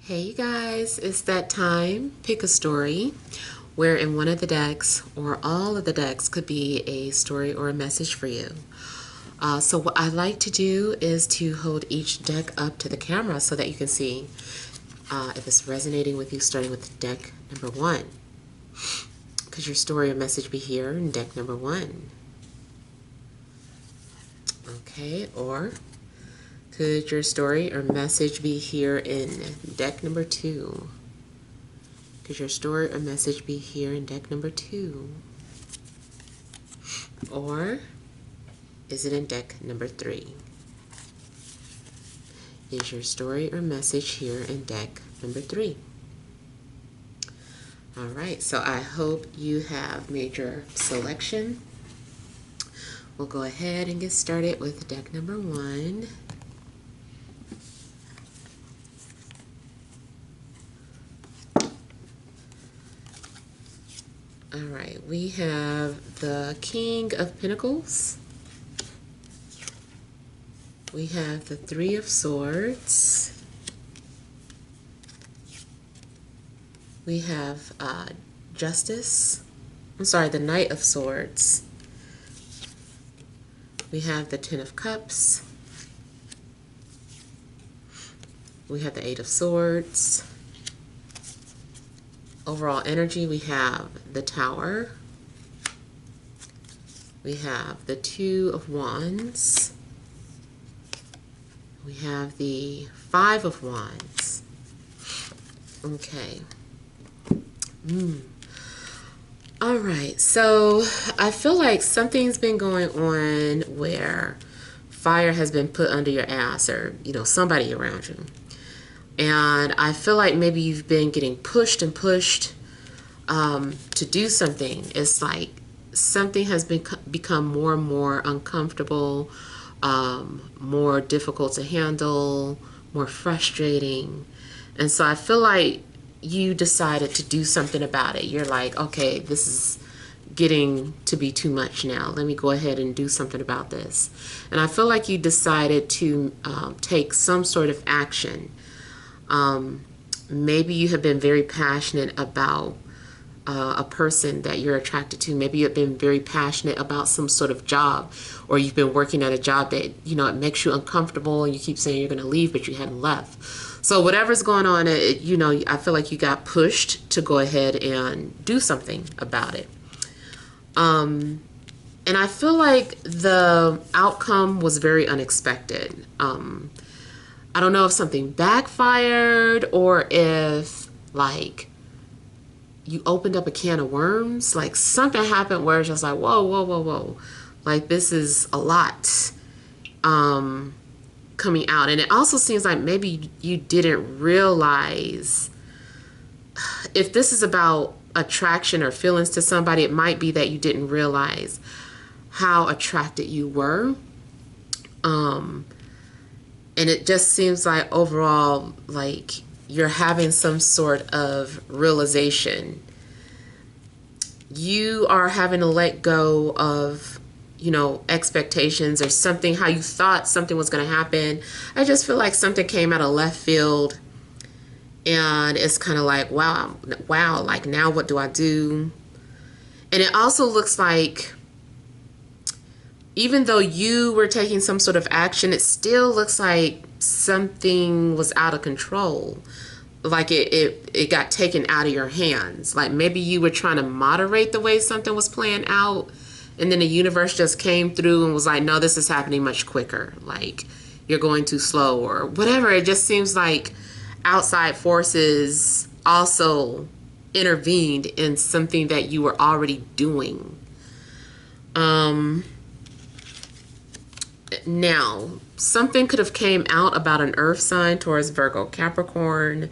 Hey you guys, it's that time. Pick a story where in one of the decks or all of the decks could be a story or a message for you. So what I like to do is to hold each deck up to the camera so that you can see if it's resonating with you, starting with deck number 1. Could your story or message be here in deck number 1? Okay, or could your story or message be here in deck number 2? Could your story or message be here in deck number 2? Or is it in deck number 3? Is your story or message here in deck number 3? All right, so I hope you have made your selection. We'll go ahead and get started with deck number 1. All right, we have the King of Pentacles. We have the Three of Swords. We have Justice. I'm sorry, the Knight of Swords. We have the Ten of Cups. We have the Eight of Swords. Overall energy, we have the Tower. We have the Two of Wands. We have the Five of Wands. Okay. All right, so I feel like something's been going on where fire has been put under your ass, or, somebody around you. And I feel like maybe you've been getting pushed and pushed to do something. It's like something has become more and more uncomfortable, more difficult to handle, more frustrating. And so I feel like you decided to do something about it. You're like, okay, this is getting to be too much now. Let me go ahead and do something about this. And I feel like you decided to take some sort of action. Maybe you have been very passionate about a person that you're attracted to. Maybe you've been very passionate about some sort of job, or you've been working at a job that, it makes you uncomfortable and you keep saying you're going to leave, but you hadn't left. So whatever's going on, I feel like you got pushed to go ahead and do something about it. And I feel like the outcome was very unexpected. I don't know if something backfired or if, like, you opened up a can of worms. Like, something happened where it's just like, whoa, whoa, whoa, whoa. Like, this is a lot coming out. And it also seems like maybe you didn't realize, if this is about attraction or feelings to somebody, it might be that you didn't realize how attracted you were. And it just seems like overall, like, you're having some sort of realization. You are having to let go of, expectations or something, how you thought something was going to happen. I just feel like something came out of left field. And it's kind of like, wow, like, now what do I do? And it also looks like, even though you were taking some sort of action, it still looks like something was out of control. Like it got taken out of your hands. Like maybe you were trying to moderate the way something was playing out, and then the universe just came through and was like, no, this is happening much quicker. Like, you're going too slow or whatever. It just seems like outside forces also intervened in something that you were already doing. Now, something could have came out about an earth sign, Taurus, Virgo, Capricorn,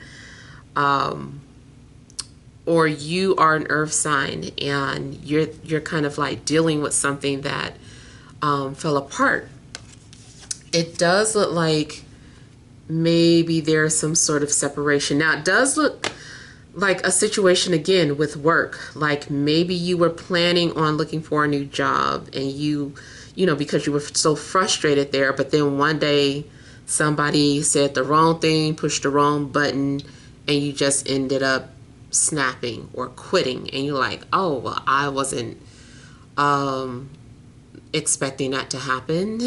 or you are an earth sign and you're kind of like dealing with something that fell apart. It does look like maybe there's some sort of separation. Now, it does look like a situation again with work. Like maybe you were planning on looking for a new job and because you were so frustrated there, but then one day somebody said the wrong thing, pushed the wrong button, and you just ended up snapping or quitting, and you're like, oh, well, I wasn't expecting that to happen.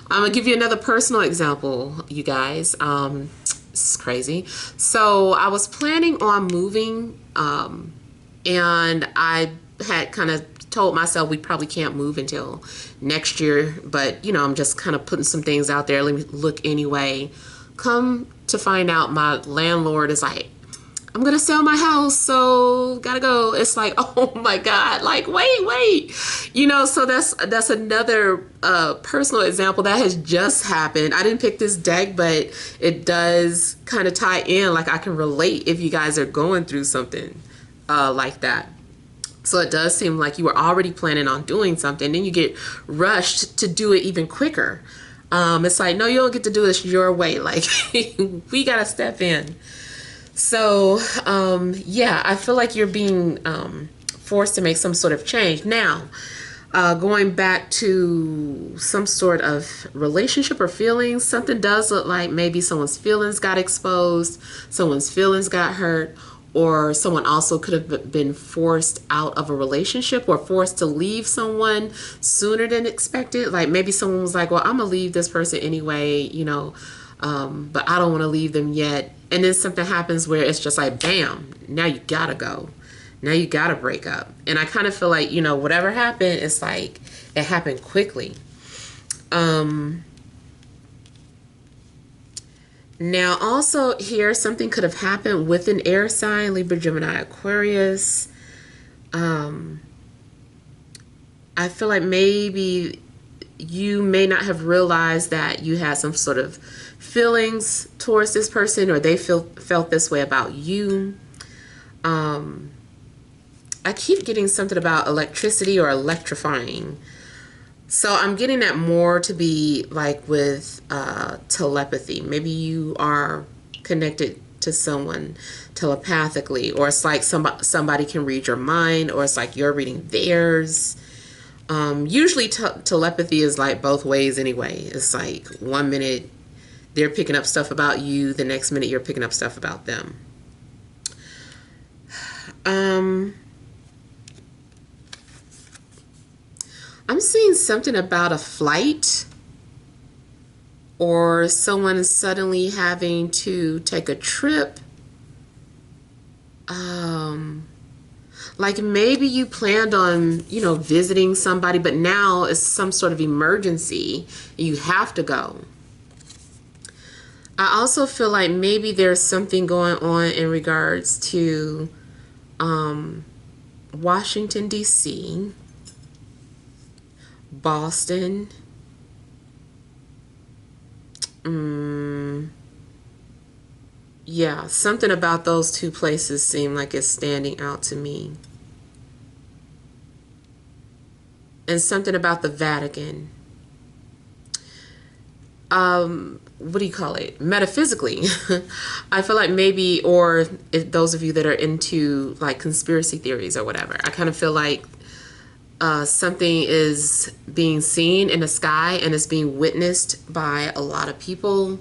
I'm gonna give you another personal example, you guys. This is crazy. So I was planning on moving, and I had kind of told myself we probably can't move until next year, but you know, I'm just kind of putting some things out there. Let me look anyway. Come to find out, my landlord is like, I'm gonna sell my house, so gotta go. It's like, oh my God, like wait, you know. So that's another personal example that has just happened. I didn't pick this deck, but it does kind of tie in. Like, I can relate if you guys are going through something like that. So it does seem like you were already planning on doing something, then you get rushed to do it even quicker. It's like, no, you don't get to do this your way. Like, we gotta step in. So, yeah, I feel like you're being forced to make some sort of change. Now, going back to some sort of relationship or feelings, something does look like maybe someone's feelings got exposed, someone's feelings got hurt, or someone also could have been forced out of a relationship or forced to leave someone sooner than expected. Like, maybe someone was like, well, I'm going to leave this person anyway, you know, but I don't want to leave them yet. And then something happens where it's just like, bam, now you gotta go. Now you gotta break up. And I kind of feel like, you know, whatever happened, it's like it happened quickly. Now also here, something could have happened with an air sign, Libra, Gemini, Aquarius. I feel like maybe you may not have realized that you had some sort of feelings towards this person, or they felt this way about you. I keep getting something about electricity or electrifying. So I'm getting that more to be like with telepathy. Maybe you are connected to someone telepathically, or it's like somebody can read your mind, or it's like you're reading theirs. Usually telepathy is like both ways anyway. It's like 1 minute they're picking up stuff about you, the next minute you're picking up stuff about them. I'm seeing something about a flight, or someone suddenly having to take a trip. Like maybe you planned on, you know, visiting somebody, but now it's some sort of emergency. You have to go. I also feel like maybe there's something going on in regards to Washington, D.C., Boston. Yeah, something about those two places seem like it's standing out to me. And something about the Vatican. What do you call it? Metaphysically, I feel like maybe, or if those of you that are into like conspiracy theories or whatever, I kind of feel like something is being seen in the sky and it's being witnessed by a lot of people,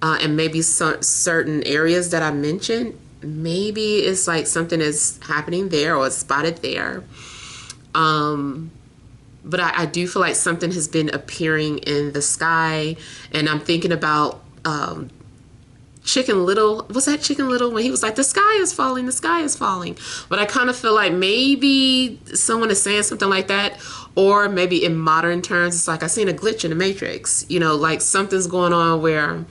and maybe certain areas that I mentioned, maybe it's like something is happening there or spotted there. But I do feel like something has been appearing in the sky, and I'm thinking about Chicken Little. Was that Chicken Little when he was like, the sky is falling, the sky is falling? But I kind of feel like maybe someone is saying something like that, or maybe in modern terms, it's like I seen a glitch in the Matrix. You know, like something's going on where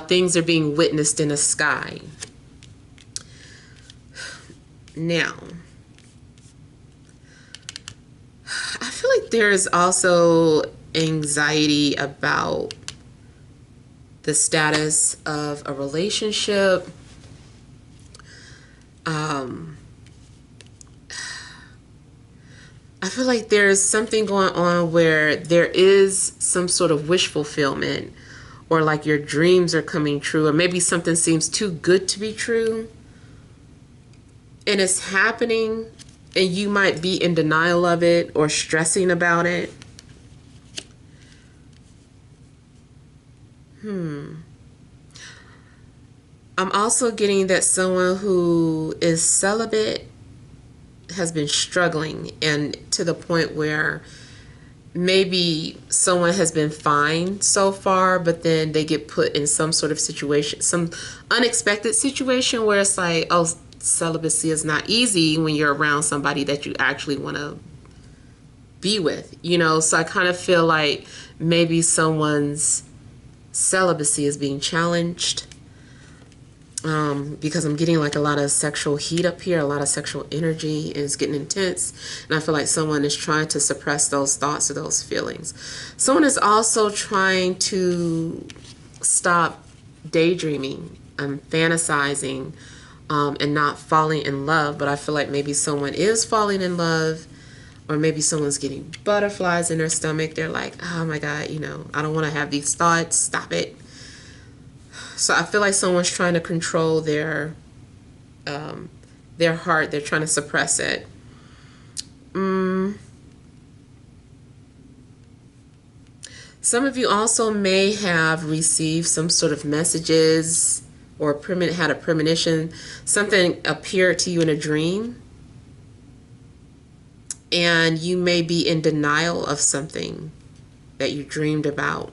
things are being witnessed in the sky. Now, I feel like there is also anxiety about the status of a relationship. I feel like there's something going on where there is some sort of wish fulfillment, or like your dreams are coming true, or maybe something seems too good to be true and it's happening, and you might be in denial of it or stressing about it. I'm also getting that someone who is celibate has been struggling, and to the point where maybe someone has been fine so far, but then they get put in some sort of situation, some unexpected situation where it's like, oh, celibacy is not easy when you're around somebody that you actually want to be with, you know? So I kind of feel like maybe someone's celibacy is being challenged, because I'm getting like a lot of sexual heat up here, a lot of sexual energy is getting intense, and I feel like someone is trying to suppress those thoughts or those feelings. Someone is also trying to stop daydreaming and fantasizing, and not falling in love, but I feel like maybe someone is falling in love, or maybe someone's getting butterflies in their stomach. They're like, oh my God, you know, I don't want to have these thoughts, stop it. So I feel like someone's trying to control their heart. They're trying to suppress it. Some of you also may have received some sort of messages or had a premonition. Something appeared to you in a dream, and you may be in denial of something that you dreamed about.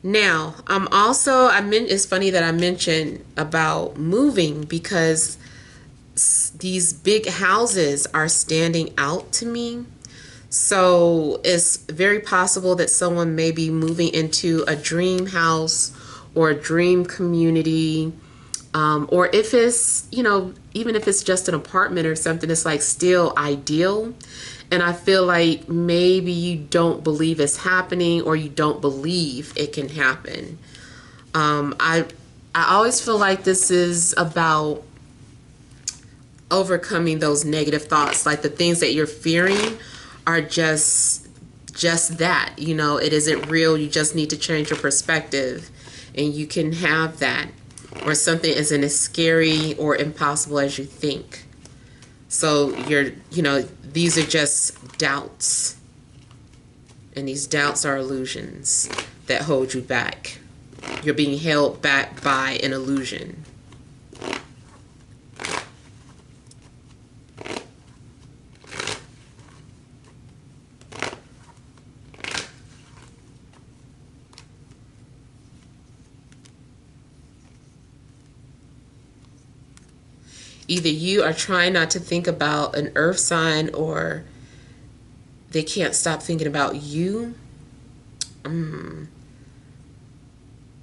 Now, it's funny that I mentioned about moving, because these big houses are standing out to me. So it's very possible that someone may be moving into a dream house or a dream community. Or if it's, you know, even if it's just an apartment or something, it's like still ideal. And I feel like maybe you don't believe it's happening, or you don't believe it can happen. I always feel like this is about overcoming those negative thoughts. Like the things that you're fearing are just that, you know, it isn't real. You just need to change your perspective, and you can have that. Or something isn't as scary or impossible as you think. So these are just doubts. And these doubts are illusions that hold you back. You're being held back by an illusion. Either you are trying not to think about an earth sign, or they can't stop thinking about you.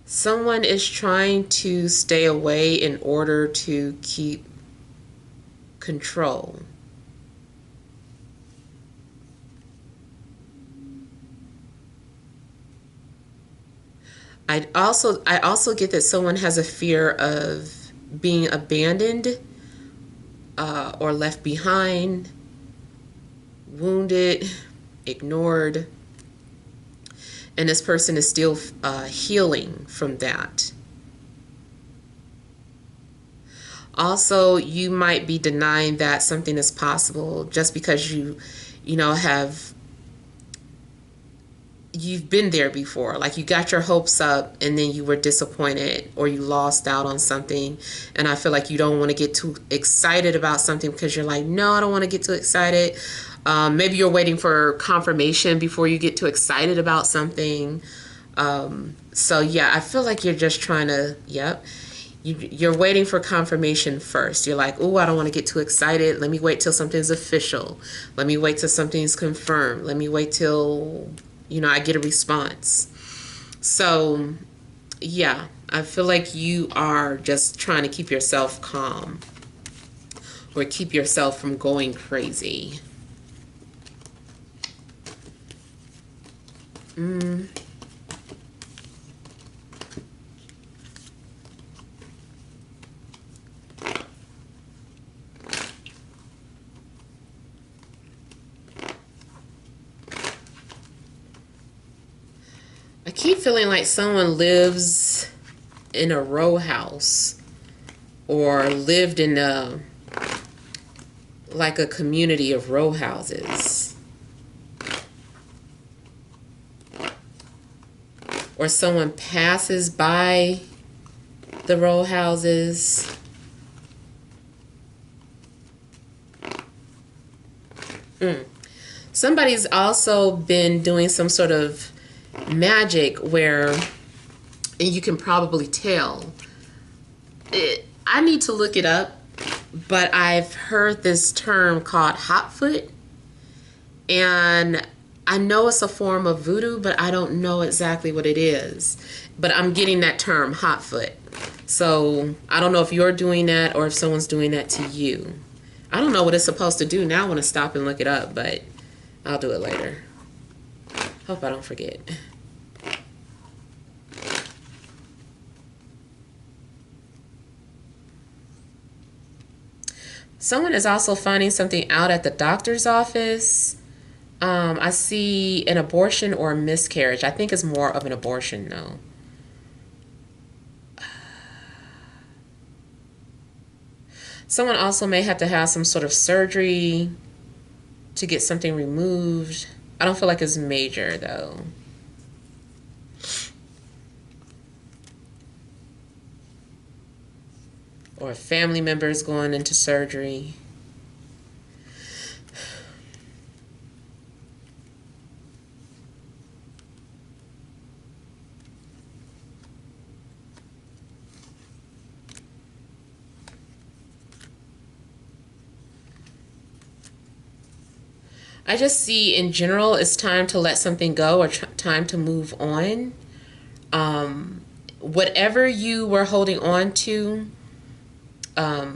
Someone is trying to stay away in order to keep control. I also get that someone has a fear of being abandoned, or left behind, wounded, ignored, and this person is still healing from that. Also, you might be denying that something is possible just because you've been there before. Like you got your hopes up, and then you were disappointed, or you lost out on something. And I feel like you don't want to get too excited about something, because you're like, no, I don't want to get too excited. Maybe you're waiting for confirmation before you get too excited about something. So yeah, I feel like you're just trying to, you're waiting for confirmation first. You're like, oh, I don't want to get too excited. Let me wait till something's official. Let me wait till something's confirmed. Let me wait till, I get a response. So yeah, I feel like you are just trying to keep yourself calm, or keep yourself from going crazy. I keep feeling like someone lives in a row house, or lived in a community of row houses. Or someone passes by the row houses. Somebody's also been doing some sort of magic where, and you can probably tell. I need to look it up, but I've heard this term called hot foot. And I know it's a form of voodoo, but I don't know exactly what it is. But I'm getting that term, hot foot. So I don't know if you're doing that or if someone's doing that to you. I don't know what it's supposed to do. Now I want to stop and look it up, but I'll do it later. Hope I don't forget. Someone is also finding something out at the doctor's office. I see an abortion or a miscarriage. I think it's more of an abortion, though. Someone also may have to have some sort of surgery to get something removed. I don't feel like it's major, though. Or a family member is going into surgery. I just see in general it's time to let something go or time to move on. Whatever you were holding on to, I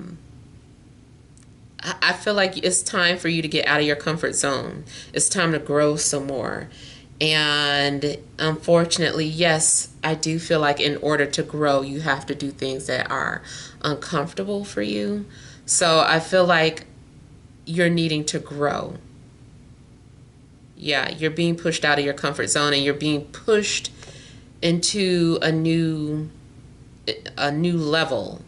feel like it's time for you to get out of your comfort zone. It's time to grow some more. And unfortunately, yes, I do feel like in order to grow, you have to do things that are uncomfortable for you. So I feel like you're needing to grow. Yeah, you're being pushed out of your comfort zone and you're being pushed into a new level.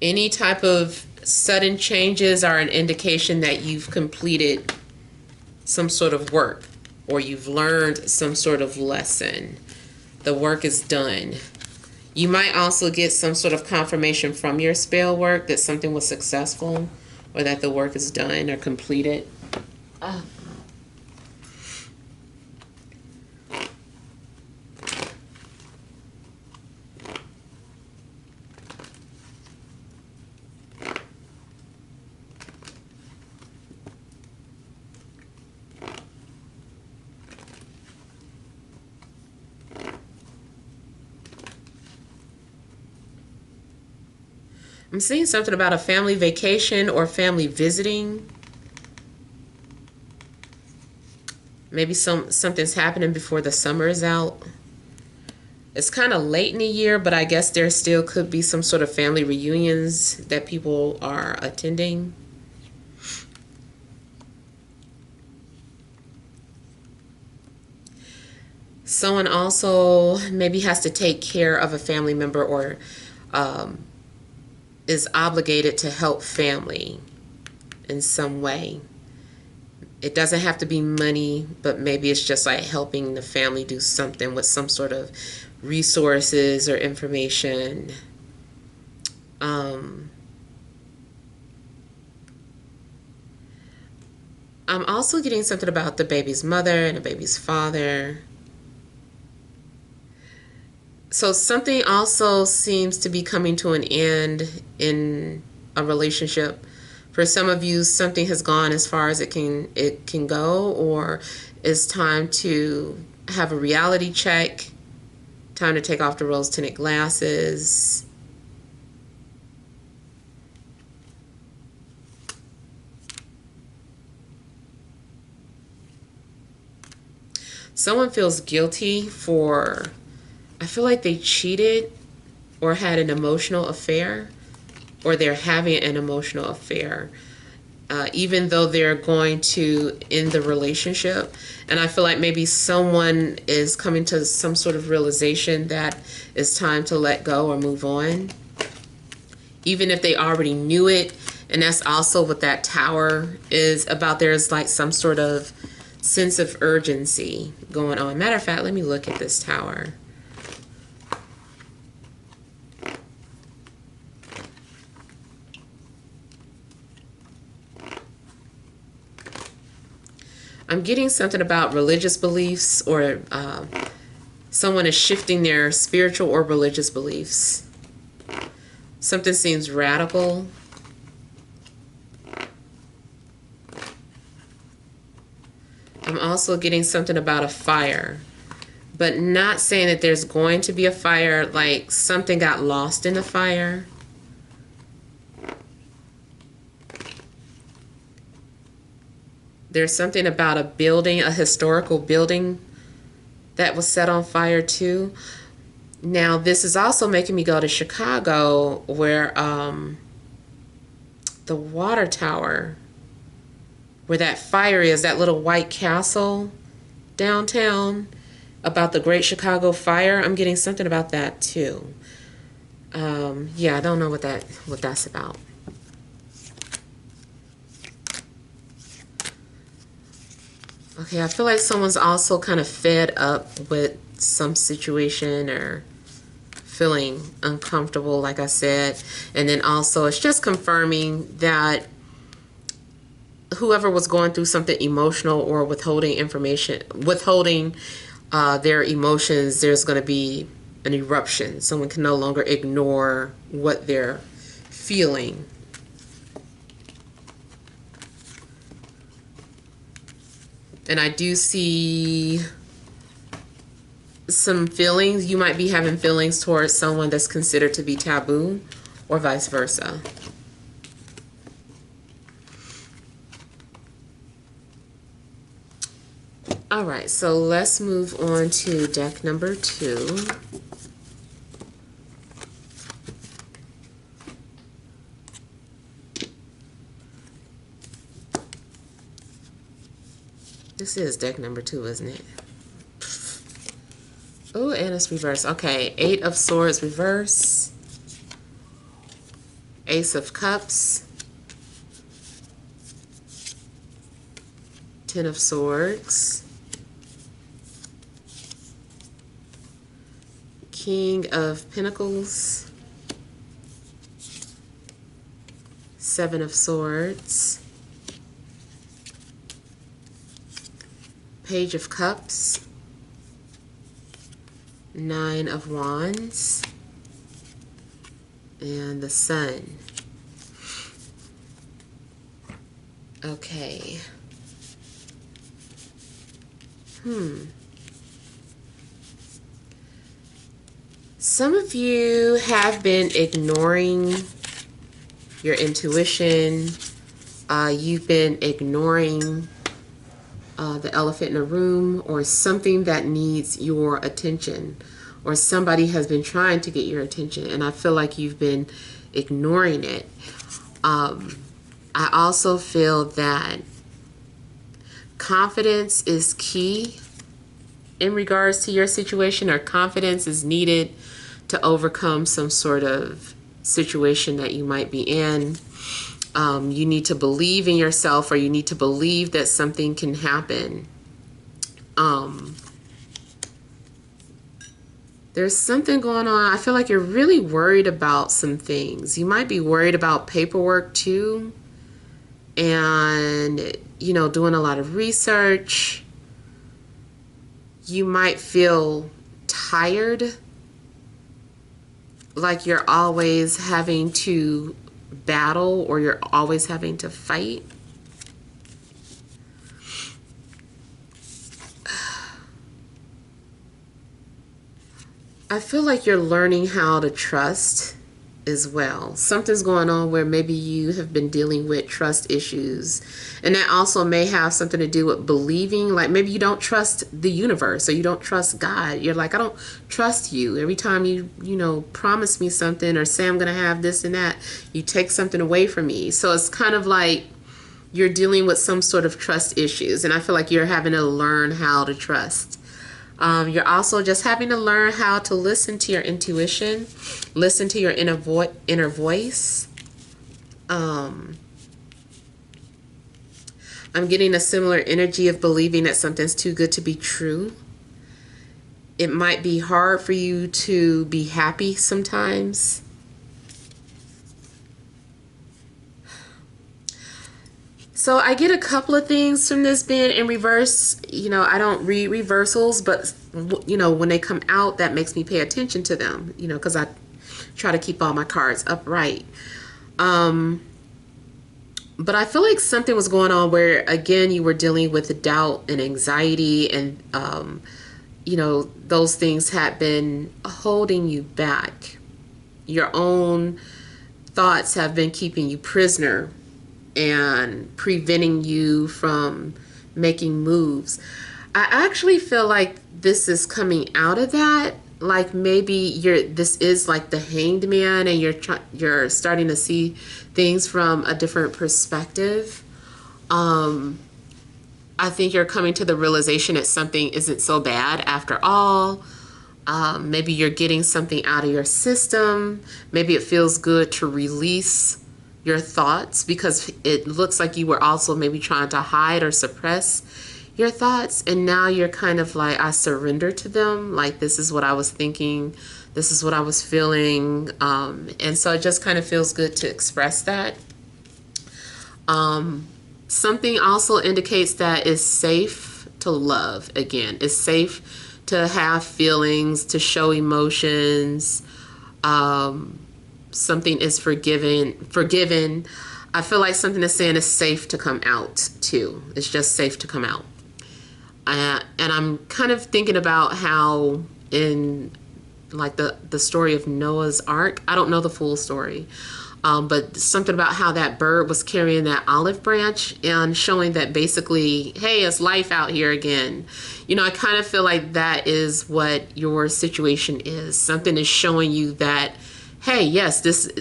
Any type of sudden changes are an indication that you've completed some sort of work or you've learned some sort of lesson. The work is done. You might also get some sort of confirmation from your spell work that something was successful or that the work is done or completed. I'm seeing something about a family vacation or family visiting. Maybe something's happening before the summer is out. It's kind of late in the year, but I guess there still could be some sort of family reunions that people are attending. Someone also maybe has to take care of a family member or is obligated to help family in some way. It doesn't have to be money, but maybe it's just like helping the family do something with some sort of resources or information. I'm also getting something about the baby's mother and the baby's father. So something also seems to be coming to an end in a relationship. For some of you, something has gone as far as it can go, or it's time to have a reality check, time to take off the rose-tinted glasses. Someone feels guilty for, I feel like they cheated or had an emotional affair, or they're having an emotional affair, even though they're going to end the relationship. And I feel like maybe someone is coming to some sort of realization that it's time to let go or move on, even if they already knew it. And that's also what that tower is about. There's like some sort of sense of urgency going on. Matter of fact, let me look at this Tower. I'm getting something about religious beliefs, or someone is shifting their spiritual or religious beliefs. Something seems radical. I'm also getting something about a fire, but not saying that there's going to be a fire, like something got lost in the fire. There's something about a building, a historical building that was set on fire too. Now, this is also making me go to Chicago, where the water tower, where that fire is, that little white castle downtown, about the Great Chicago Fire. I'm getting something about that too. Yeah, I don't know what that's about. Okay, I feel like someone's also kind of fed up with some situation or feeling uncomfortable, like I said. And then also it's just confirming that whoever was going through something emotional or withholding their emotions, there's going to be an eruption. Someone can no longer ignore what they're feeling. And I do see some feelings. You might be having feelings towards someone that's considered to be taboo, or vice versa. All right, so let's move on to deck number 2. This is deck number 2, isn't it? Oh, and it's reversed. Okay, 8 of Swords reverse. Ace of Cups. 10 of Swords. King of Pentacles. 7 of Swords. Page of Cups. 9 of Wands. And the Sun. Okay. Some of you have been ignoring your intuition. You've been ignoring the elephant in the room, or something that needs your attention, or somebody has been trying to get your attention, and I feel like you've been ignoring it. I also feel that confidence is key in regards to your situation, or confidence is needed to overcome some sort of situation that you might be in. You need to believe in yourself, or you need to believe that something can happen. There's something going on. I feel like you're really worried about some things. You might be worried about paperwork too, and doing a lot of research. You might feel tired, like you're always having to battle, or you're always having to fight. I feel like you're learning how to trust as well. Something's going on where maybe you have been dealing with trust issues, and that also may have something to do with believing, like maybe you don't trust the universe, or you don't trust God. You're like, I don't trust you. Every time you promise me something, or say I'm gonna have this and that, you take something away from me. So it's kind of like you're dealing with some sort of trust issues, and I feel like you're having to learn how to trust. You're also just having to learn how to listen to your intuition, listen to your inner voice. I'm I'm getting a similar energy of believing that something's too good to be true. It might be hard for you to be happy sometimes. So I get a couple of things from this being in reverse. I don't read reversals, but when they come out, that makes me pay attention to them, because I try to keep all my cards upright. But I feel like something was going on where, again, you were dealing with doubt and anxiety, and those things had been holding you back. Your own thoughts have been keeping you prisoner and preventing you from making moves. I actually feel like this is coming out of that. Like maybe this is like the Hanged Man, and you're starting to see things from a different perspective. I think you're coming to the realization that something isn't so bad after all. Maybe you're getting something out of your system. Maybe it feels good to release your thoughts, because it looks like you were also maybe trying to hide or suppress your thoughts, and now you're kind of like, I surrender to them. Like, this is what I was thinking, this is what I was feeling, and so it just kind of feels good to express that. Something also indicates that it's safe to love again. It's safe to have feelings, to show emotions. Something is forgiven. I feel like something is saying it's safe to come out too. It's just safe to come out. And I'm kind of thinking about how in like the story of Noah's Ark, I don't know the full story, but something about how that bird was carrying that olive branch and showing that basically, hey, it's life out here again. I kind of feel like that is what your situation is. Something is showing you that, hey, yes, this,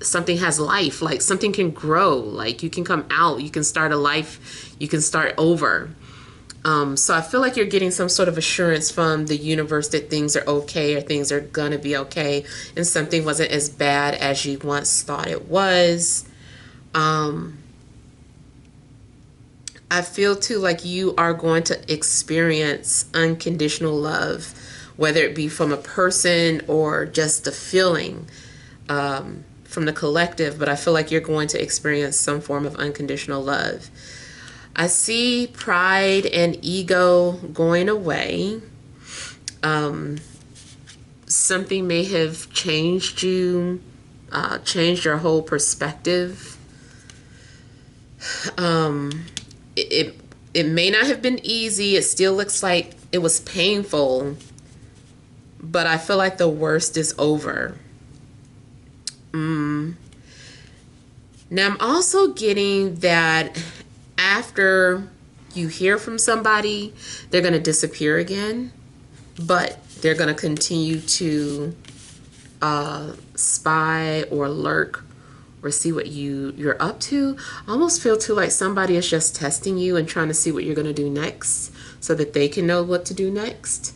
something has life, like something can grow, like you can come out, you can start a life, you can start over. So I feel like you're getting some sort of assurance from the universe that things are okay, or things are gonna be okay, and something wasn't as bad as you once thought it was. I feel too like you are going to experience unconditional love, whether it be from a person or just a feeling from the collective, but I feel like you're going to experience some form of unconditional love. I see pride and ego going away. Something may have changed you, changed your whole perspective. It may not have been easy. It still looks like it was painful, but I feel like the worst is over. Now I'm also getting that after you hear from somebody, they're going to disappear again, but they're going to continue to spy or lurk or see what you're up to. I almost feel too like somebody is just testing you and trying to see what you're going to do next so that they can know what to do next.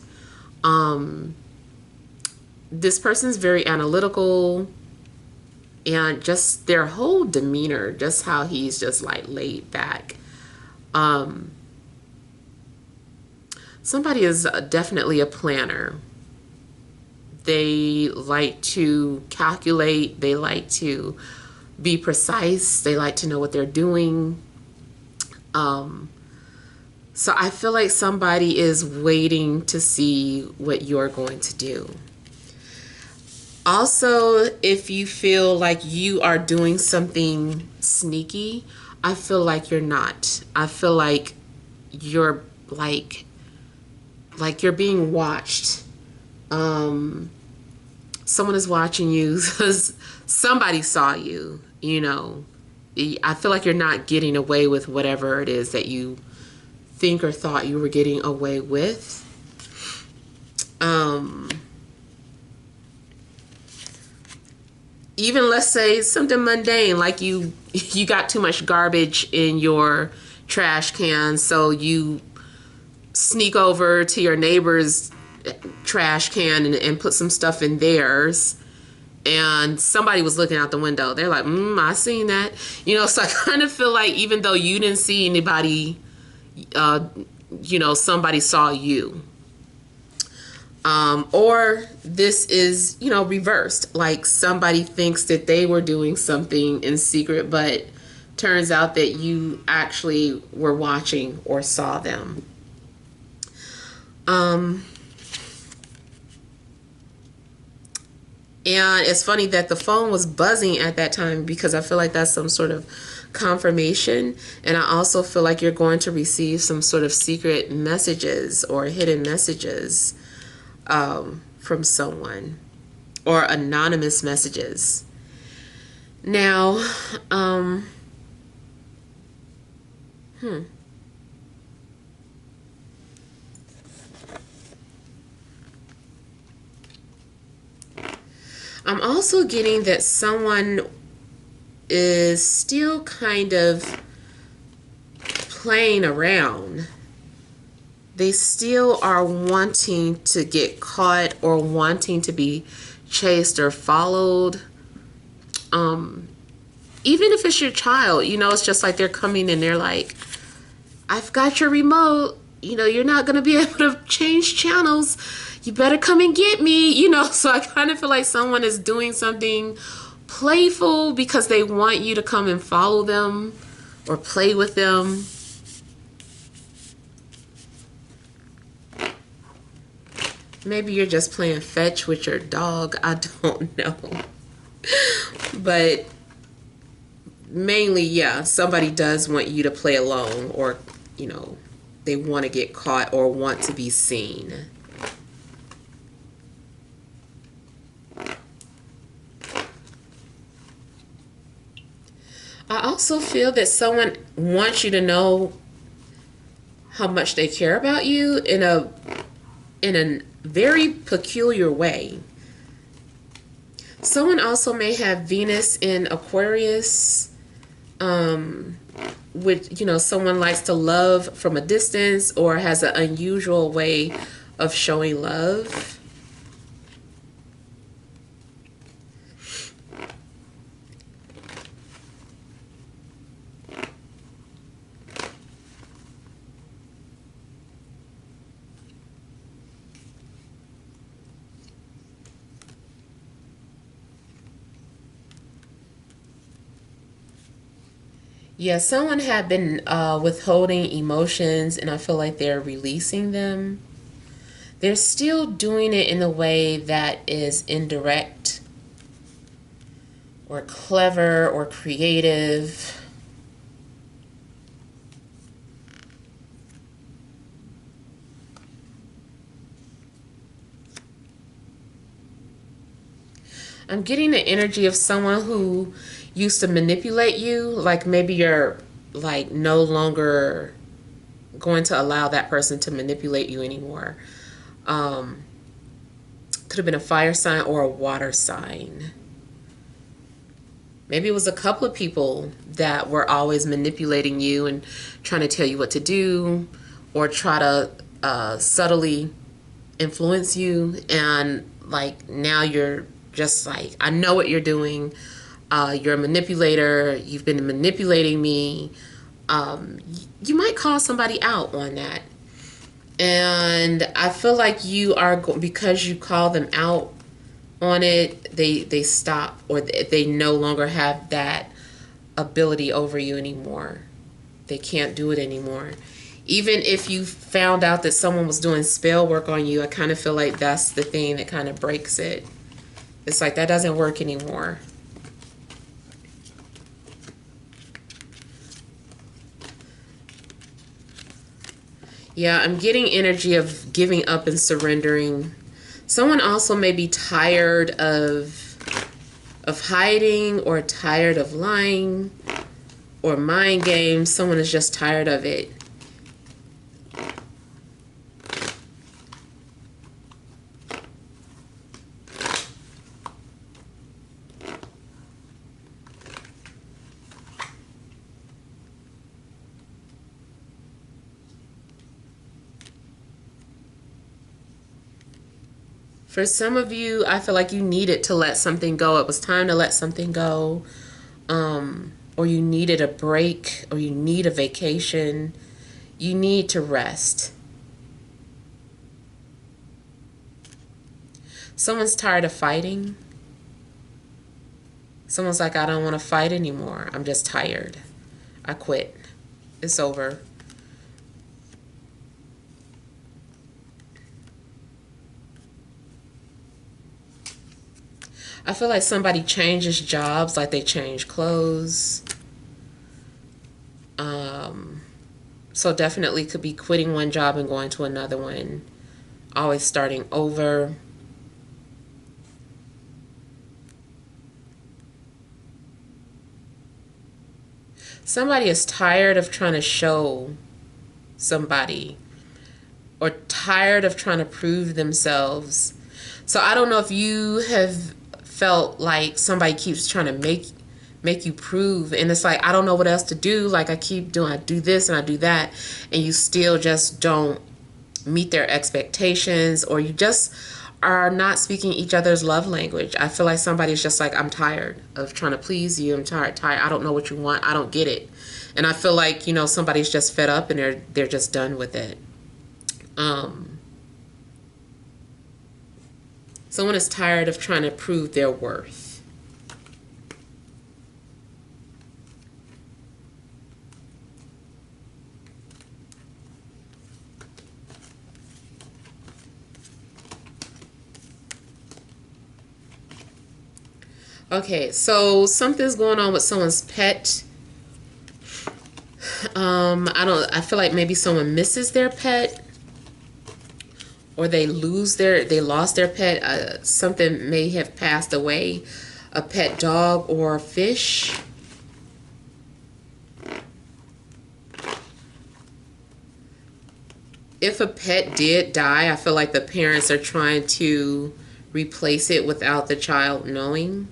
This person's very analytical, and just their whole demeanor, just how he's just like laid back. Somebody is definitely a planner. They like to calculate. They like to be precise. They like to know what they're doing. So I feel like somebody is waiting to see what you're going to do. Also, if you feel like you are doing something sneaky, I feel like you're not. I feel like you're like you're being watched. Someone is watching you because somebody saw you, I feel like you're not getting away with whatever it is that you think or thought you were getting away with. Even let's say something mundane, like you got too much garbage in your trash can, so you sneak over to your neighbor's trash can and put some stuff in theirs, and somebody was looking out the window. They're like, I seen that. So I kind of feel like even though you didn't see anybody, somebody saw you. Or this is, reversed. Like somebody thinks that they were doing something in secret, but turns out that you actually were watching or saw them. And it's funny that the phone was buzzing at that time, because I feel like that's some sort of confirmation. And I also feel like you're going to receive some sort of secret messages or hidden messages from someone, or anonymous messages. Now, I'm also getting that someone is still kind of playing around. They still are wanting to get caught or wanting to be chased or followed. Even if it's your child, it's just like they're coming and they're like, I've got your remote. You're not going to be able to change channels. You better come and get me. So I kind of feel like someone is doing something playful because they want you to come and follow them or play with them. Maybe you're just playing fetch with your dog. I don't know. But mainly, yeah, somebody does want you to play alone, or, they want to get caught or want to be seen. I also feel that someone wants you to know how much they care about you in a very peculiar way. Someone also may have Venus in Aquarius, which, someone likes to love from a distance or has an unusual way of showing love. Yeah, someone had been withholding emotions, and I feel like they're releasing them. They're still doing it in a way that is indirect or clever or creative. I'm getting the energy of someone who used to manipulate you. Like maybe you're like no longer going to allow that person to manipulate you anymore. Could have been a fire sign or a water sign. Maybe it was a couple of people that were always manipulating you and trying to tell you what to do, or try to subtly influence you. And like now you're just like, I know what you're doing. You're a manipulator. You've been manipulating me. You might call somebody out on that. And I feel like you are, because you call them out on it, they stop, or they no longer have that ability over you anymore. They can't do it anymore. Even if you found out that someone was doing spell work on you, I kind of feel like that's the thing that kind of breaks it. It's like that doesn't work anymore. Yeah, I'm getting energy of giving up and surrendering. Someone also may be tired of hiding, or tired of lying or mind games. Someone is just tired of it. For some of you, I feel like you needed to let something go. It was time to let something go. Or you needed a break, or you need a vacation. You need to rest. Someone's tired of fighting. Someone's like, I don't want to fight anymore. I'm just tired. I quit. It's over. I feel like somebody changes jobs, like they change clothes. So definitely could be quitting one job and going to another one. Always starting over. Somebody is tired of trying to show somebody, or tired of trying to prove themselves. So I don't know if you have felt like somebody keeps trying to make you prove, and it's like, I don't know what else to do. Like, I do this and I do that, and you still just don't meet their expectations, or you just are not speaking each other's love language. I feel like somebody's just like, I'm tired of trying to please you. I'm tired. I don't know what you want. I don't get it. And I feel like, somebody's just fed up and they're just done with it. Someone is tired of trying to prove their worth. Okay, so something's going on with someone's pet. I feel like maybe someone misses their pet, or they lost their pet. Something may have passed away, a pet dog or a fish. If a pet did die, I feel like the parents are trying to replace it without the child knowing.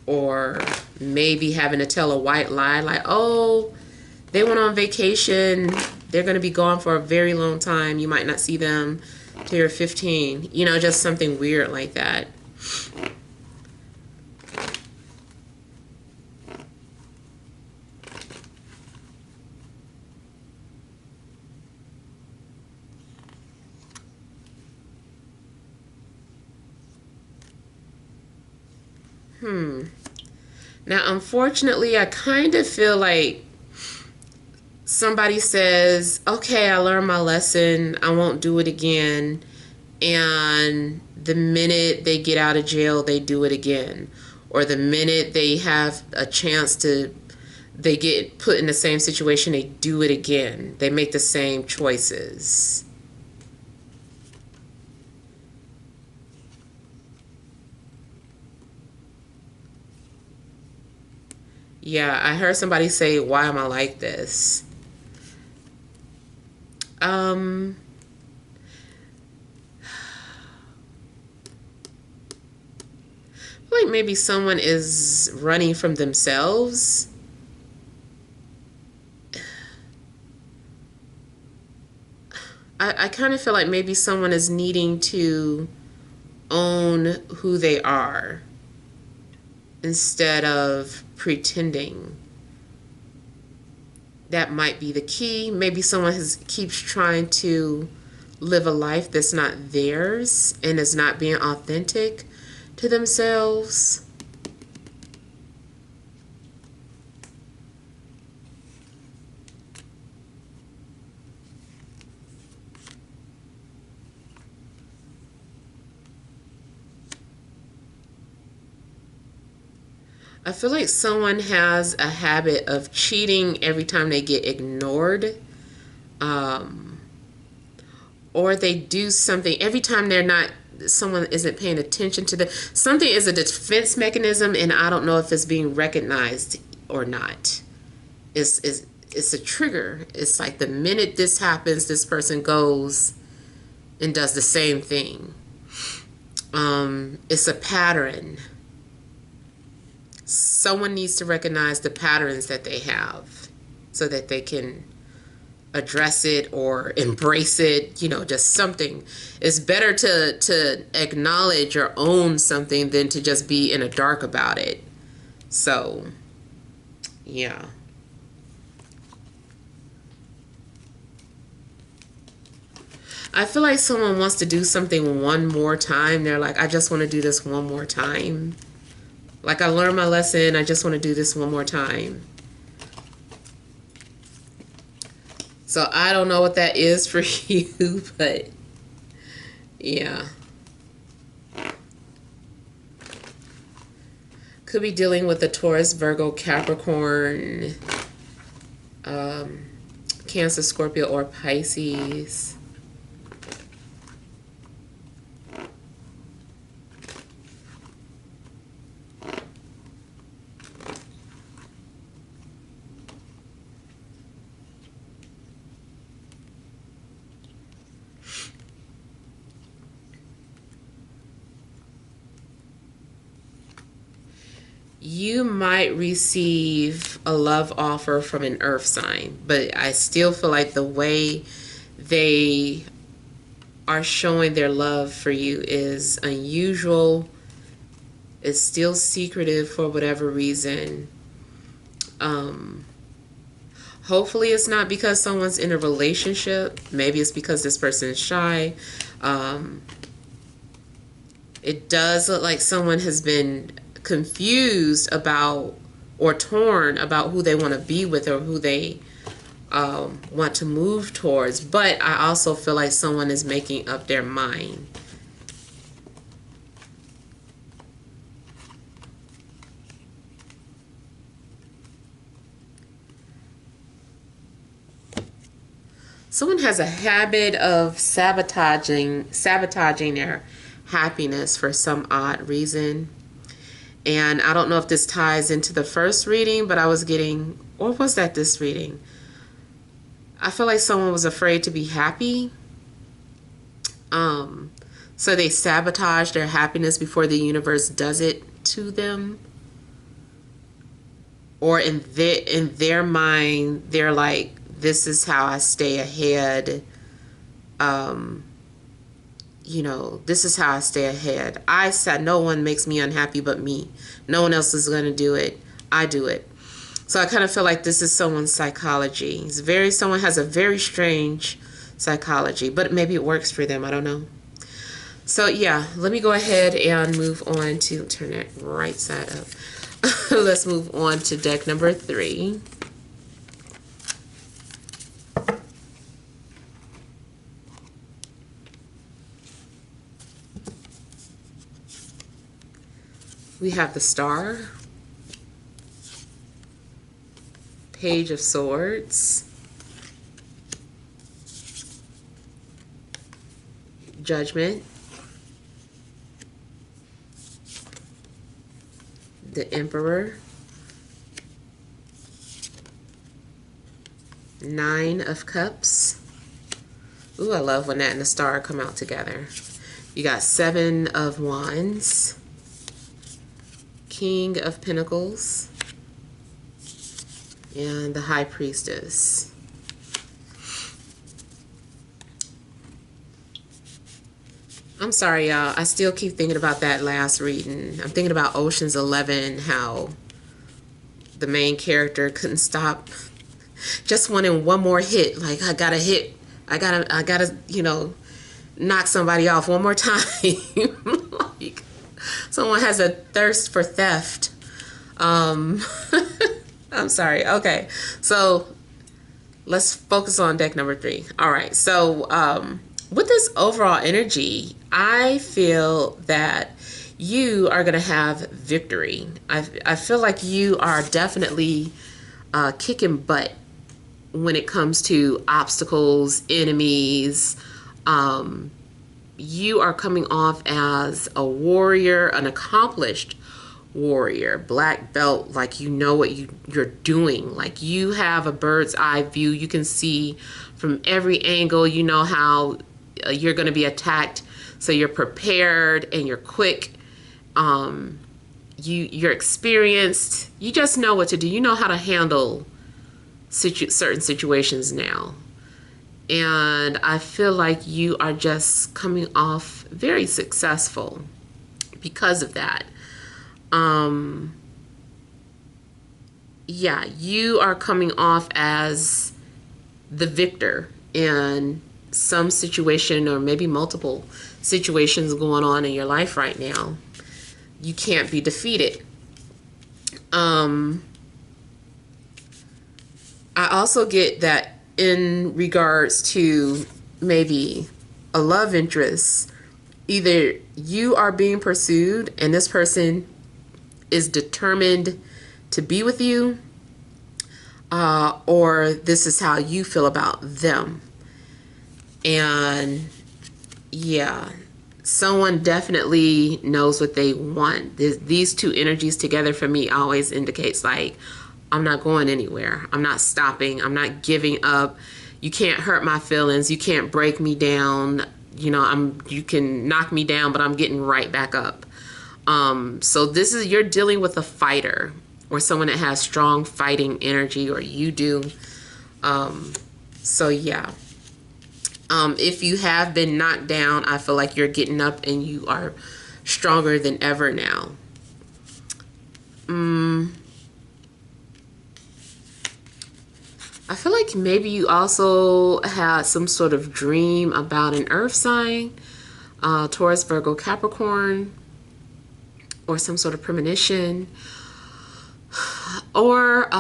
Or maybe having to tell a white lie, like, oh, they went on vacation. They're going to be gone for a very long time. You might not see them till you're 15. Just something weird like that. Now, unfortunately, I kind of feel like somebody says, okay, I learned my lesson. I won't do it again. And the minute they get out of jail, they do it again. Or the minute they have a chance they get put in the same situation, they do it again. They make the same choices. Yeah, I heard somebody say, why am I like this? I feel like maybe someone is running from themselves. I kind of feel like maybe someone is needing to own who they are instead of pretending. That might be the key. Maybe someone keeps trying to live a life that's not theirs and is not being authentic to themselves. I feel like someone has a habit of cheating every time they get ignored. Or they do something every time someone isn't paying attention to them. Something is a defense mechanism, and I don't know if it's being recognized or not. It's a trigger. It's like the minute this happens, this person goes and does the same thing. It's a pattern. Someone needs to recognize the patterns that they have so that they can address it or embrace it, you know, just something. It's better to acknowledge or own something than to just be in a dark about it. So, yeah. I feel like someone wants to do something one more time. They're like, I just want to do this one more time. Like, I learned my lesson. I just want to do this one more time. So I don't know what that is for you, but yeah. Could be dealing with the Taurus, Virgo, Capricorn, Cancer, Scorpio, or Pisces. You might receive a love offer from an earth sign, but I still feel like the way they are showing their love for you is unusual. It's still secretive for whatever reason. Hopefully it's not because someone's in a relationship. Maybe it's because this person is shy. It does look like someone has been confused about or torn about who they want to be with or who they want to move towards. But I also feel like someone is making up their mind. Someone has a habit of sabotaging their happiness for some odd reason. And I don't know if this ties into the first reading, but I was getting, or was that this reading? I feel like someone was afraid to be happy. So they sabotage their happiness before the universe does it to them. Or in their mind, they're like, this is how I stay ahead. You know, this is how I stay ahead. I said no one makes me unhappy but me. No one else is going to do it. I do it. So I kind of feel like this is someone's psychology. Someone has a very strange psychology, but maybe it works for them. I don't know. So yeah, let me go ahead and move on to turn that right side up. Let's move on to deck number 3. We have the Star, Page of Swords, Judgment, the Emperor, 9 of Cups. Ooh, I love when that and the Star come out together. You got 7 of Wands, King of Pentacles, and the High Priestess. I'm sorry, y'all. I still keep thinking about that last reading. I'm thinking about Ocean's 11, how the main character couldn't stop just wanting one more hit. Like, I gotta hit. I gotta, you know, knock somebody off one more time. Like, someone has a thirst for theft. I'm sorry. Okay, so let's focus on deck number 3. All right, so with this overall energy, I feel that you are going to have victory. I feel like you are definitely kicking butt when it comes to obstacles, enemies. You are coming off as a warrior, an accomplished warrior, black belt, like you know what you're doing. Like you have a bird's eye view. You can see from every angle. You know how you're going to be attacked, so you're prepared and you're quick. You're experienced. You just know what to do. You know how to handle certain situations now. And I feel like you are just coming off very successful because of that. Yeah, you are coming off as the victor in some situation, or maybe multiple situations going on in your life right now. You can't be defeated. I also get that in regards to maybe a love interest, either you are being pursued and this person is determined to be with you, or this is how you feel about them. And yeah, someone definitely knows what they want. These two energies together for me always indicates like, I'm not going anywhere. I'm not stopping. I'm not giving up. You can't hurt my feelings. You can't break me down. You can knock me down, but I'm getting right back up. So you're dealing with a fighter, or someone that has strong fighting energy, or you do. So yeah. If you have been knocked down, I feel like you're getting up and you are stronger than ever now. I feel like maybe you also had some sort of dream about an earth sign, Taurus, Virgo, Capricorn, or some sort of premonition, or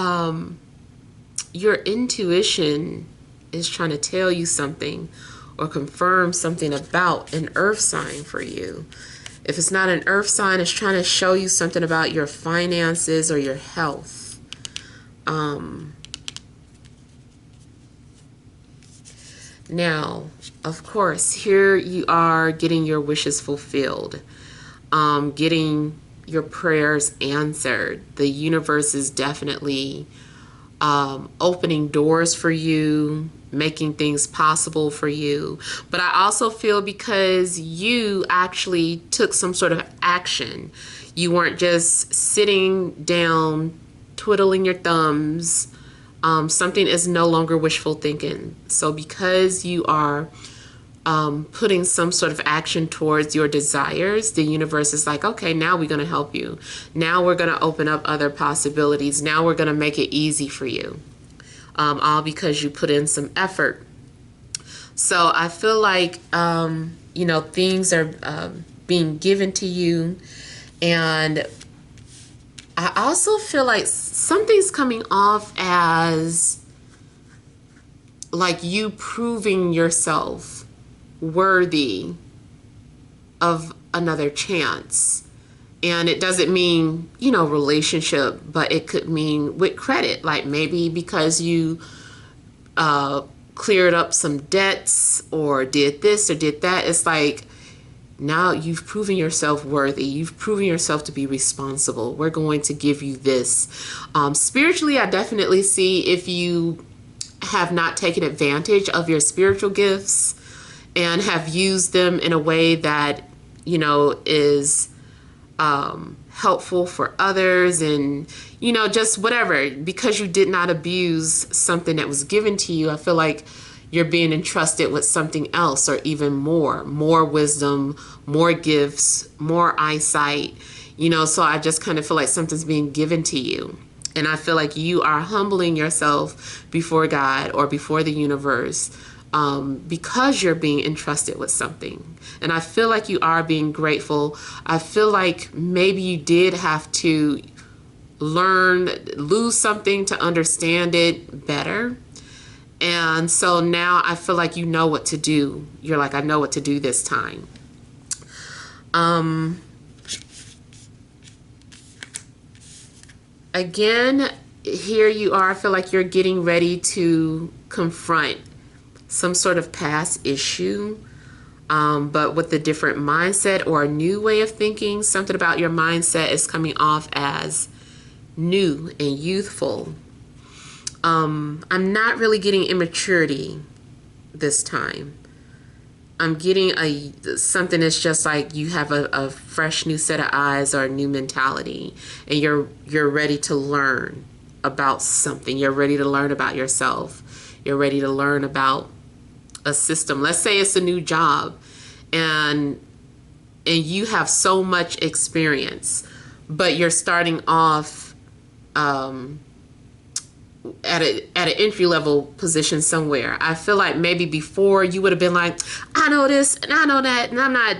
your intuition is trying to tell you something or confirm something about an earth sign for you. If it's not an earth sign, it's trying to show you something about your finances or your health. Now, of course, here you are getting your wishes fulfilled, getting your prayers answered. The universe is definitely opening doors for you, making things possible for you. But I also feel because you actually took some sort of action. You weren't just sitting down, twiddling your thumbs. Something is no longer wishful thinking. So because you are putting some sort of action towards your desires, the universe is like, okay, now we're going to help you. Now we're going to open up other possibilities. Now we're going to make it easy for you. All because you put in some effort. So I feel like, things are being given to you. And I also feel like something's coming off as like you proving yourself worthy of another chance. And it doesn't mean, relationship, but it could mean with credit, like maybe because you cleared up some debts or did this or did that. It's like, now you've proven yourself worthy. You've proven yourself to be responsible. We're going to give you this. Spiritually, I definitely see if you have not taken advantage of your spiritual gifts and have used them in a way that, is helpful for others, and, just whatever, because you did not abuse something that was given to you, I feel like you're being entrusted with something else, or even more wisdom, more gifts, more eyesight, so I just kind of feel like something's being given to you. And I feel like you are humbling yourself before God or before the universe, because you're being entrusted with something. And I feel like you are being grateful. I feel like maybe you did have to lose something to understand it better. And so now I feel like you know what to do. You're like, I know what to do this time. Again, here you are. I feel like you're getting ready to confront some sort of past issue, but with a different mindset or a new way of thinking. Something about your mindset is coming off as new and youthful. I'm not really getting immaturity this time. I'm getting something that's just like you have a fresh new set of eyes or a new mentality, and you're ready to learn about something. You're ready to learn about yourself. You're ready to learn about a system. Let's say it's a new job, and you have so much experience, but you're starting off at an entry level position somewhere. I feel like maybe before you would have been like, I know this and I know that, and I'm not,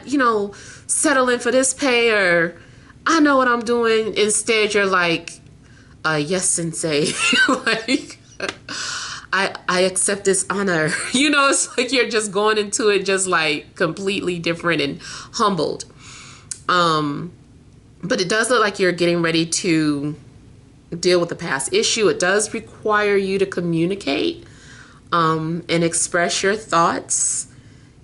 settling for this pay, or I know what I'm doing. Instead, you're like, yes, sensei. Like, I accept this honor. It's like you're just going into it just like completely different and humbled. But it does look like you're getting ready to deal with the past issue. It does require you to communicate and express your thoughts.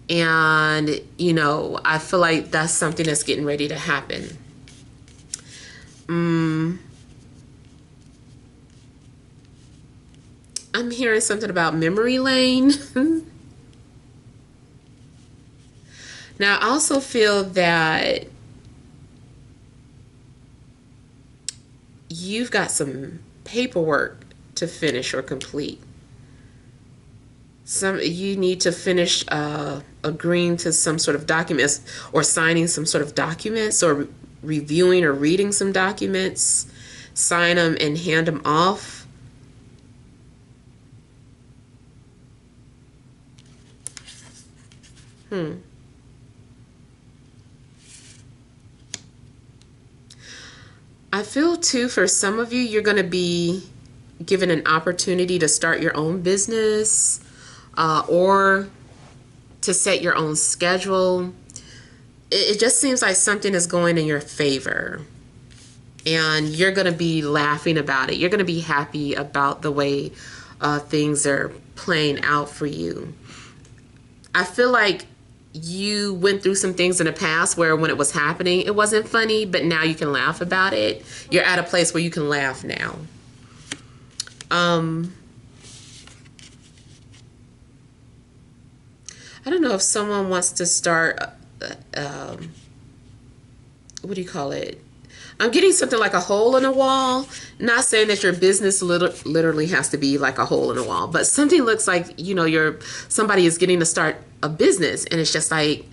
And, I feel like that's something that's getting ready to happen. I'm hearing something about memory lane. Now, I also feel that you've got some paperwork to finish or complete. You need to finish agreeing to some sort of documents, or signing some sort of documents, or reviewing or reading some documents. Sign them and hand them off. I feel too, for some of you, you're going to be given an opportunity to start your own business, or to set your own schedule. It just seems like something is going in your favor, and you're going to be laughing about it. You're going to be happy about the way things are playing out for you. I feel like you went through some things in the past where when it was happening, it wasn't funny, but now you can laugh about it. You're at a place where you can laugh now. I don't know if someone wants to start, what do you call it? I'm getting something like a hole in a wall. Not saying that your business literally has to be like a hole in a wall, but something looks like, somebody is getting to start a business, and it's just like,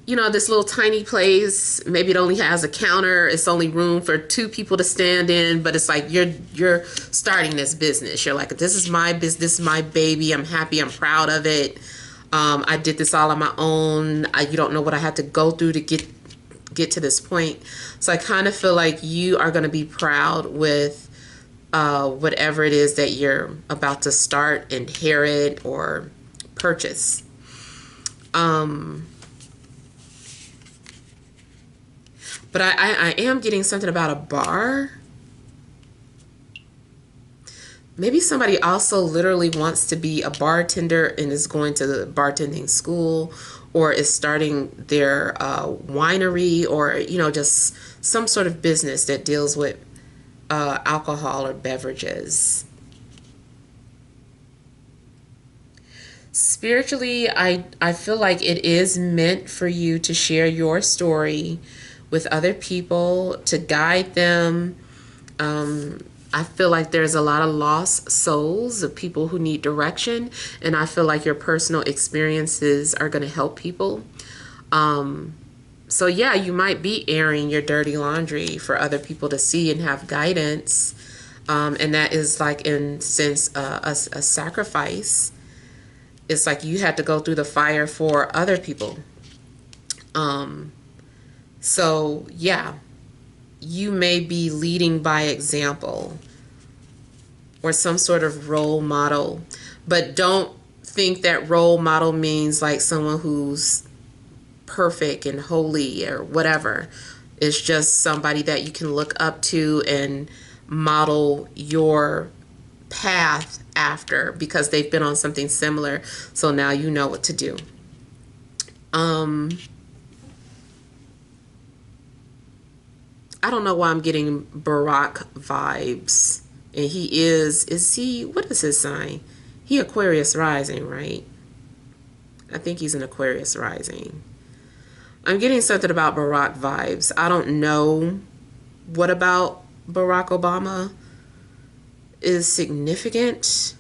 this little tiny place. Maybe it only has a counter. It's only room for 2 people to stand in, but it's like you're starting this business. You're like, this is my business, this is my baby. I'm happy. I'm proud of it. I did this all on my own. You don't know what I had to go through to get to this point. So I kind of feel like you are going to be proud with whatever it is that you're about to start, inherit, or purchase. But I am getting something about a bar. Maybe somebody also literally wants to be a bartender and is going to the bartending school, or is starting their winery, or, just some sort of business that deals with alcohol or beverages. Spiritually, I feel like it is meant for you to share your story with other people, to guide them. I feel like there's a lot of lost souls of people who need direction, and I feel like your personal experiences are going to help people. So yeah, you might be airing your dirty laundry for other people to see and have guidance, and that is like, in sense, a sacrifice. It's like you had to go through the fire for other people. So yeah, you may be leading by example, or some sort of role model, but don't think that role model means like someone who's perfect and holy or whatever. It's just somebody that you can look up to and model your path after, because they've been on something similar, so now you know what to do. I don't know why I'm getting Barack vibes. And what is his sign? He Aquarius rising, right? I think he's an Aquarius rising. I'm getting something about Barack vibes. I don't know what about Barack Obama is significant,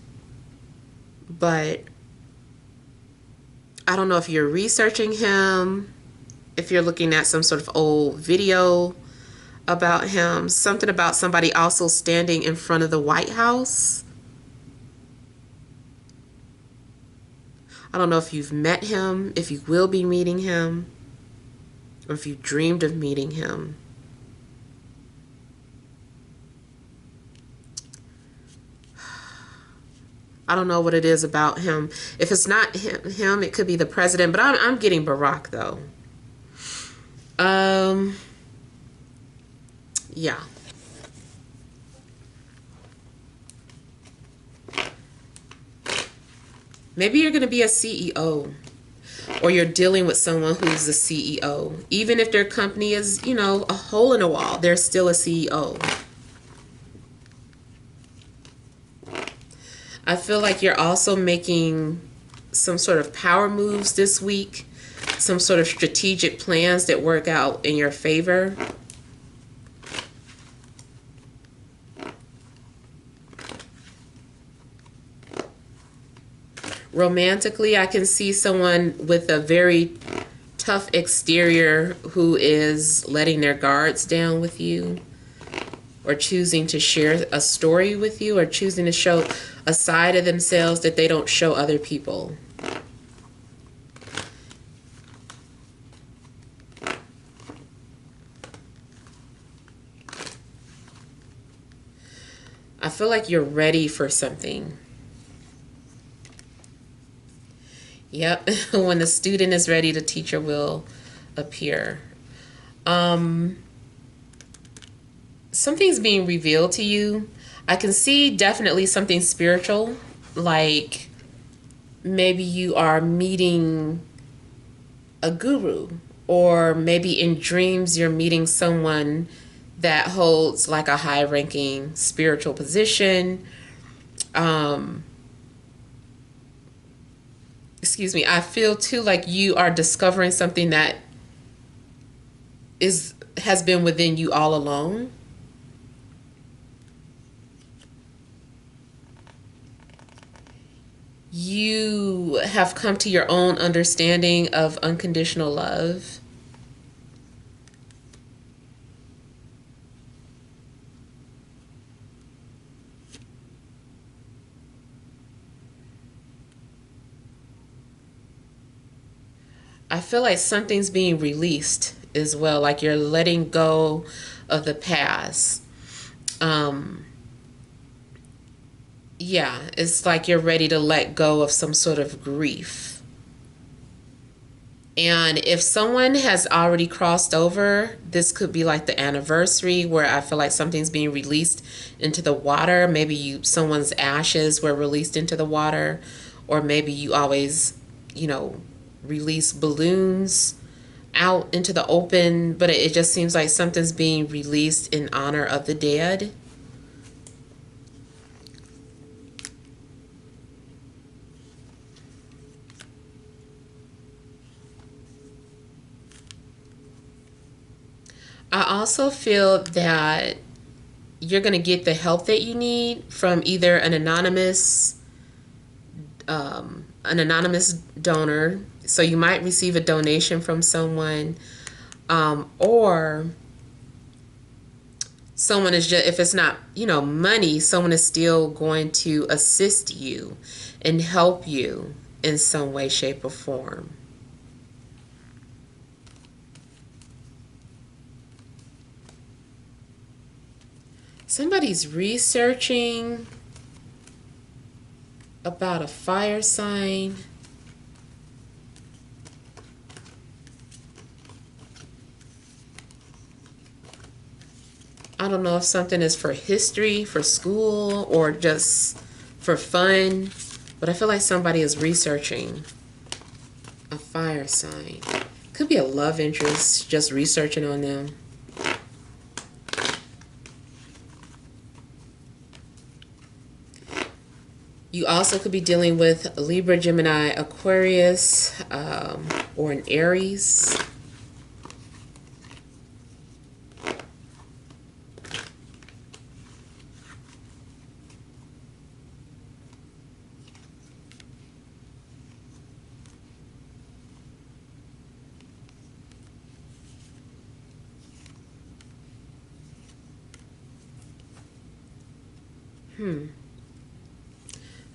but I don't know if you're researching him, if you're looking at some sort of old video about him, something about somebody also standing in front of the White House. I don't know if you've met him, if you will be meeting him, or if you dreamed of meeting him. I don't know what it is about him. If it's not him, it could be the president, but I'm getting Barack though. Yeah. Maybe you're going to be a CEO, or you're dealing with someone who's the CEO. Even if their company is, a hole in the wall, they're still a CEO. I feel like you're also making some sort of power moves this week, some sort of strategic plans that work out in your favor. Romantically, I can see someone with a very tough exterior who is letting their guards down with you, or choosing to share a story with you, or choosing to show a side of themselves that they don't show other people. I feel like you're ready for something. Yep, when the student is ready, the teacher will appear. Something's being revealed to you. I can see definitely something spiritual, like maybe you are meeting a guru, or maybe in dreams you're meeting someone that holds like a high ranking spiritual position. Excuse me, I feel too like you are discovering something that has been within you all along. You have come to your own understanding of unconditional love. I feel like something's being released as well, like you're letting go of the past. Yeah, it's like you're ready to let go of some sort of grief. And if someone has already crossed over, this could be like the anniversary where I feel like something's being released into the water. Maybe someone's ashes were released into the water, or maybe you always, release balloons out into the open, but it just seems like something's being released in honor of the dead. I also feel that you're going to get the help that you need from either an anonymous donor. So you might receive a donation from someone, or someone is just, if it's not, money, someone is still going to assist you and help you in some way, shape, or form. Somebody's researching about a fire sign. I don't know if something is for history, for school, or just for fun, but I feel like somebody is researching a fire sign. Could be a love interest, just researching on them. You also could be dealing with Libra, Gemini, Aquarius, or an Aries.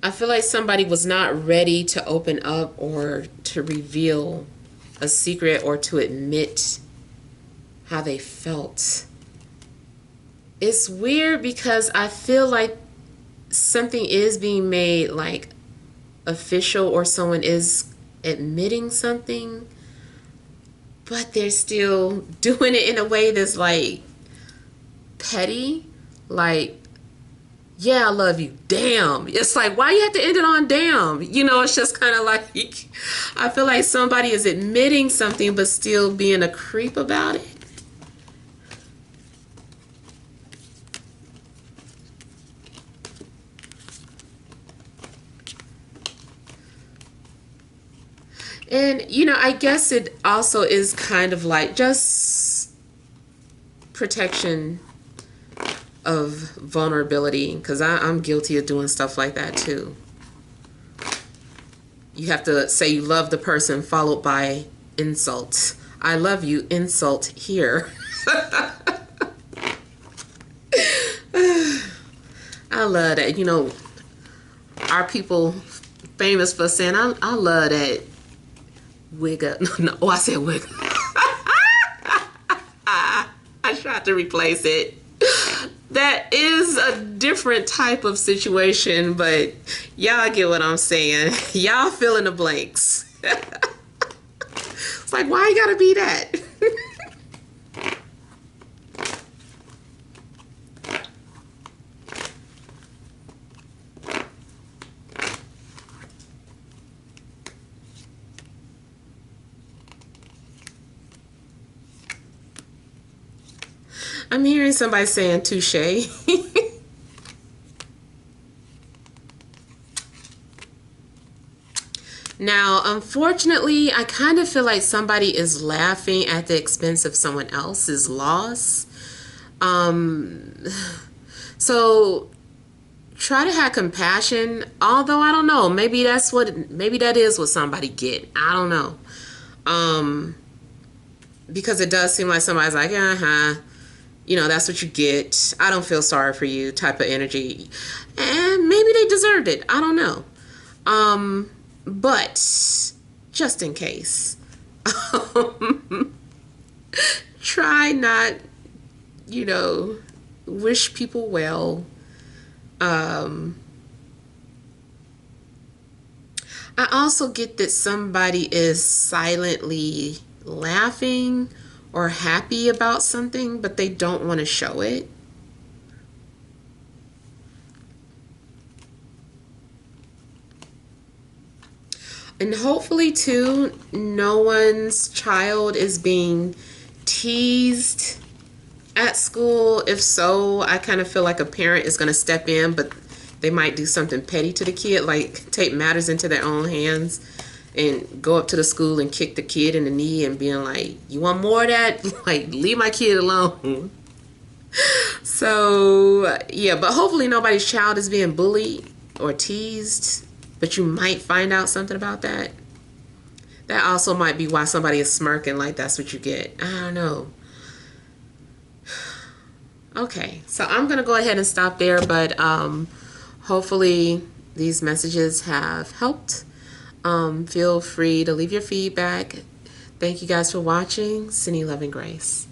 I feel like somebody was not ready to open up or to reveal a secret or to admit how they felt. It's weird because I feel like something is being made like official or someone is admitting something, but they're still doing it in a way that's like petty. Like, yeah, I love you. Damn. It's like, why you have to end it on damn? You know, it's just kind of like, I feel like somebody is admitting something but still being a creep about it. And, you know, I guess it also is kind of like just protection of vulnerability, because I'm guilty of doing stuff like that too. You have to say you love the person followed by insult. I love you, insult here. I love that. You know, our people famous for saying, I love that wig up. No, oh, I said wig. I tried to replace it. That is a different type of situation, but y'all get what I'm saying. Y'all fill in the blanks. It's like, why you gotta be that? I'm hearing somebody saying touche. Now, unfortunately, I kind of feel like somebody is laughing at the expense of someone else's loss. So try to have compassion, although I don't know, maybe that is what somebody get. I don't know. Because it does seem like somebody's like, you know, that's what you get. I don't feel sorry for you type of energy. And maybe they deserved it. I don't know. But just in case, try not, you know, wish people well. I also get that somebody is silently laughing or happy about something, but they don't want to show it. And hopefully, too, no one's child is being teased at school. If so, I kind of feel like a parent is going to step in, but they might do something petty to the kid, like take matters into their own hands and go up to the school and kick the kid in the knee and being like, you want more of that? Like, leave my kid alone. So, yeah, but hopefully nobody's child is being bullied or teased, but you might find out something about that. That also might be why somebody is smirking like that's what you get. I don't know. Okay, so I'm going to go ahead and stop there, but hopefully these messages have helped. Feel free to leave your feedback. Thank you guys for watching. Sending love and grace.